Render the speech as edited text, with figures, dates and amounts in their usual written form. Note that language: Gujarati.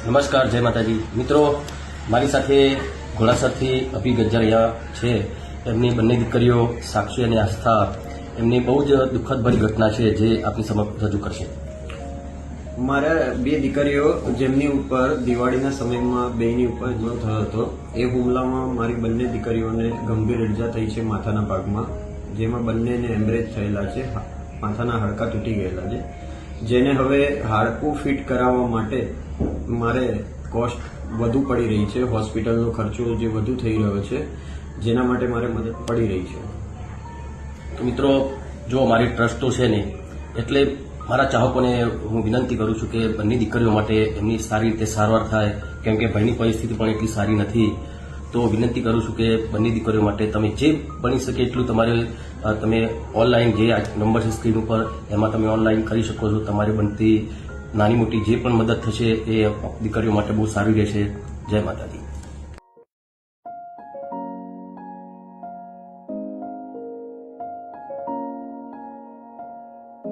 નમસ્કાર, જય માતાજી મિત્રો. મારી સાથે ઘોડાસરથી અભી ગજ્જર અહીંયા છે. એમની બંને દીકરીઓ સાક્ષી અને આસ્થા, એમની બહુ જ દુઃખદભરી ઘટના છે જે આપની સમક્ષ રજૂ કરશે. મારા બે દીકરીઓ જેમની ઉપર દિવાળીના સમયમાં બેની ઉપર હુમલો થયો હતો, એ હુમલામાં મારી બંને દીકરીઓને ગંભીર ઇજા થઈ છે માથાના ભાગમાં, જેમાં બંનેને હેમરેજ થયેલા છે, માથાના હાડકાં તૂટી ગયેલા છે, જેને હવે હાડકું ફિટ કરાવવા માટે મારે કોસ્ટ વધુ પડી રહી છે. હોસ્પિટલનો ખર્ચો જે વધુ થઈ રહ્યો છે, જેના માટે મારે મદદ પડી રહી છે. તો મિત્રો, જો મારી ટ્રસ્ટ તો છે નહીં, એટલે મારા ચાહકોને હું વિનંતી કરું છું કે બંને દીકરીઓ માટે એમની સારી રીતે સારવાર થાય, કેમ કે ભાઈની પરિસ્થિતિ પણ એટલી સારી નથી. તો વિનંતી કરું છું કે બંને દીકરીઓ માટે તમે જે બની શકે એટલું તમે ઓનલાઈન જે આ નંબર છે સ્ક્રીન ઉપર, એમાં તમે ઓનલાઈન કરી શકો છો. તમારી બનતી નાની મોટી જે પણ મદદ થશે એ દીકરીઓ માટે બહુ સારી રહેશે. જય માતાજી.